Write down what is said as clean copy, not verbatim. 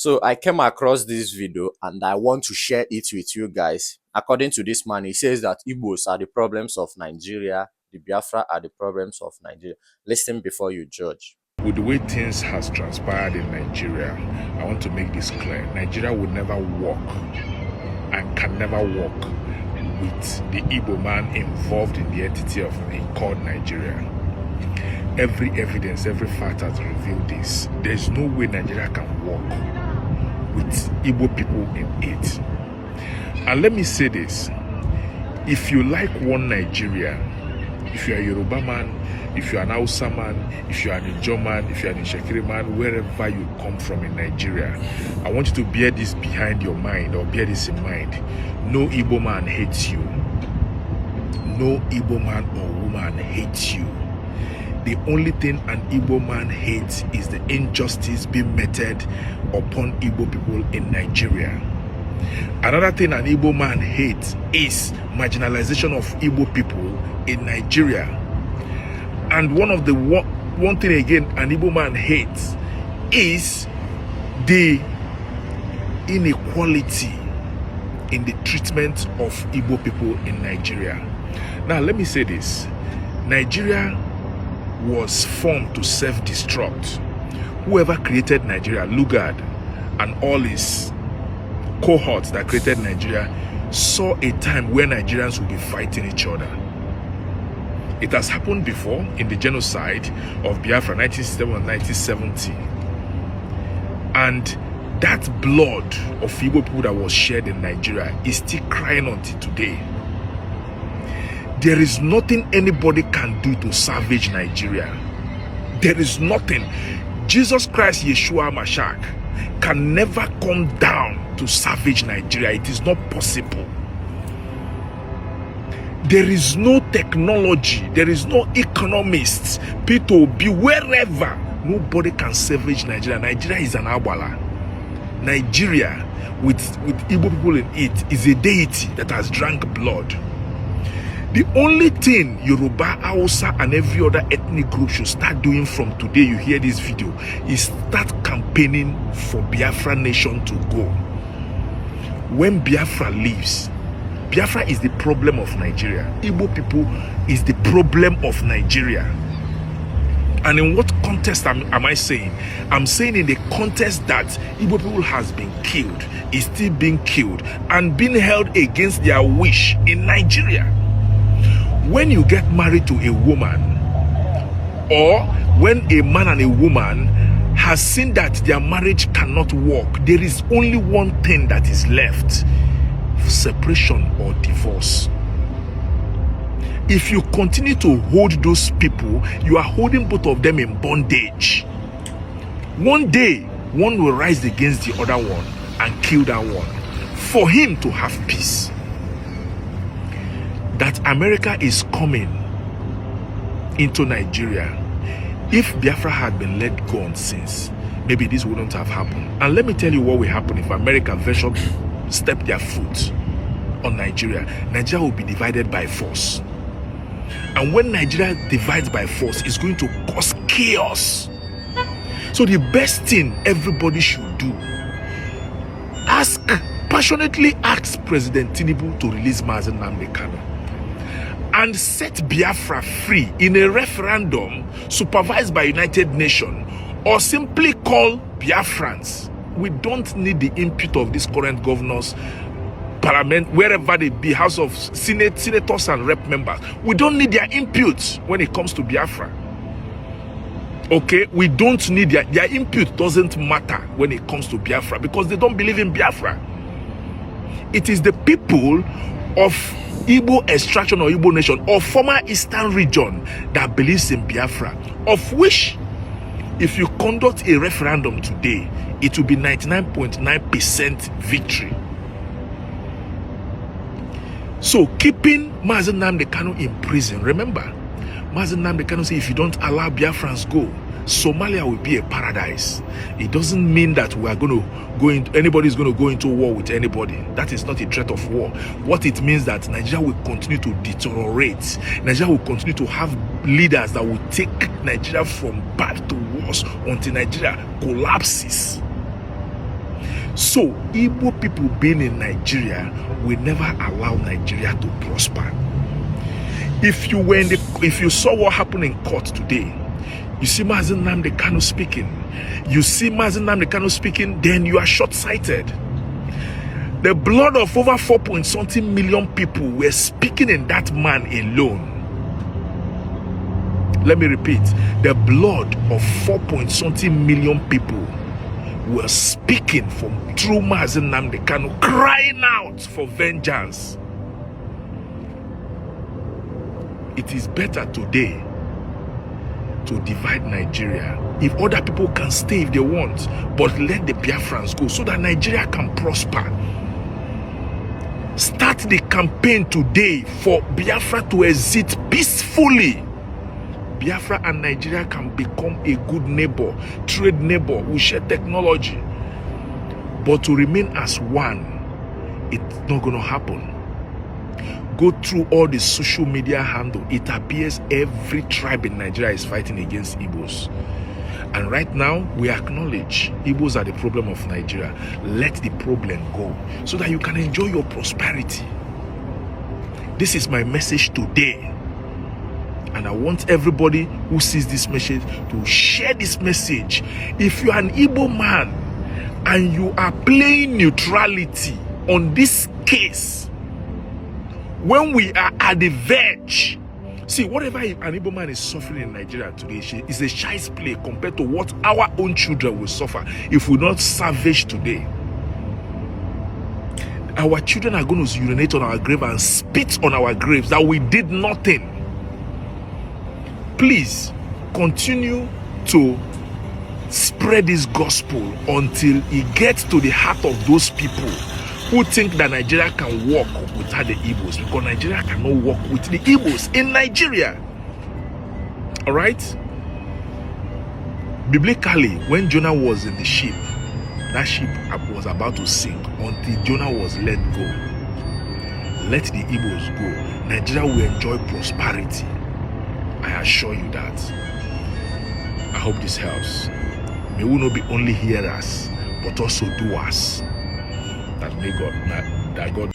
So I came across this video and I want to share it with you guys. According to this man, he says that Igbos are the problems of Nigeria, the Biafra are the problems of Nigeria. Listen before you judge. With the way things has transpired in Nigeria, I want to make this clear. Nigeria will never work and can never work with the Igbo man involved in the entity of called Nigeria. Every evidence, every fact has revealed this. There's no way Nigeria can work with Igbo people in it. And let me say this. If you like one Nigeria, if you're a Yoruba man, if you're an Hausa man, if you're an Ijo man, if you're an Ishekiri man, wherever you come from in Nigeria, I want you to bear this behind your mind, or bear this in mind. No Igbo man hates you. No Igbo man or woman hates you. The only thing an Igbo man hates is the injustice being meted upon Igbo people in Nigeria. Another thing an Igbo man hates is marginalization of Igbo people in Nigeria. And one thing again an Igbo man hates is the inequality in the treatment of Igbo people in Nigeria. Now let me say this. Nigeria was formed to self-destruct. Whoever created Nigeria, Lugard and all his cohorts that created Nigeria, saw a time where Nigerians would be fighting each other. It has happened before in the genocide of Biafra 1967 and 1970. And that blood of Igbo people that was shed in Nigeria is still crying until today. There is nothing anybody can do to salvage Nigeria. There is nothing. Jesus Christ, Yeshua Mashiach, can never come down to salvage Nigeria. It is not possible. There is no technology, there is no economists, P2B, wherever. Nobody can salvage Nigeria. Nigeria is an Awala. Nigeria, with Igbo people in it, is a deity that has drank blood. The only thing Yoruba, Hausa, and every other ethnic group should start doing from today you hear this video is start campaigning for Biafra nation to go. When Biafra leaves, Biafra is the problem of Nigeria. Igbo people is the problem of Nigeria. And in what context am I saying? I'm saying in the context that Igbo people has been killed, is still being killed, and being held against their wish in Nigeria. When you get married to a woman, or when a man and a woman has seen that their marriage cannot work, there is only one thing that is left: separation or divorce. If you continue to hold those people, you are holding both of them in bondage. One day, one will rise against the other one and kill that one for him to have peace. That America is coming into Nigeria. If Biafra had been let go on since, maybe this wouldn't have happened. And let me tell you what will happen if America ventured step their foot on Nigeria. Nigeria will be divided by force. And when Nigeria divides by force, it's going to cause chaos. So the best thing everybody should do, passionately ask President Tinubu to release Mazen Nnamdi Kanu and set Biafra free in a referendum supervised by United Nations, or simply call Biafrans. We don't need the input of these current governors, parliament, wherever they be, House of Senators and rep members. We don't need their input when it comes to Biafra. Okay, we don't need their input. Doesn't matter when it comes to Biafra, because they don't believe in Biafra. It is the people of Igbo extraction or Igbo nation or former Eastern region that believes in Biafra, of which, if you conduct a referendum today, it will be 99.9% victory. So keeping Mazen Nnamdi Kanu in prison, remember, Mazen Nnamdi Kanu said, if you don't allow Biafrans go, Somalia will be a paradise. It doesn't mean that we are going to go into, anybody's going to go into war with anybody. That is not a threat of war. What it means that Nigeria will continue to deteriorate. Nigeria will continue to have leaders that will take Nigeria from bad to worse until Nigeria collapses. So Igbo people being in Nigeria will never allow Nigeria to prosper. If you saw what happened in court today, you see Mazi Nnamdi Kanu speaking. You see Mazi Nnamdi Kanu speaking, then you are short-sighted. The blood of over 4.something million people were speaking in that man alone. Let me repeat. The blood of 4.something million people were speaking from through Mazi Nnamdi Kanu, crying out for vengeance. It is better today to divide Nigeria. If other people can stay if they want, but let the Biafrans go so that Nigeria can prosper. Start the campaign today for Biafra to exit peacefully. Biafra and Nigeria can become a good neighbor, trade neighbor, we share technology. But to remain as one, it's not going to happen. Go through all the social media handle. It appears every tribe in Nigeria is fighting against Igbos. And right now, we acknowledge Igbos are the problem of Nigeria. Let the problem go so that you can enjoy your prosperity. This is my message today. And I want everybody who sees this message to share this message. If you are an Igbo man and you are playing neutrality on this case, when we are at the verge, see, whatever an Igbo man is suffering in Nigeria today is a child's play compared to what our own children will suffer if we're not savage today. Our children are going to urinate on our grave and spit on our graves that we did nothing. Please continue to spread this gospel until it gets to the heart of those people who think that Nigeria can walk without the Igbos, because Nigeria cannot walk with the Igbos in Nigeria. All right? Biblically, when Jonah was in the ship, that ship was about to sink until Jonah was let go. Let the Igbos go. Nigeria will enjoy prosperity. I assure you that. I hope this helps. May we not be only hearers, but also doers. That God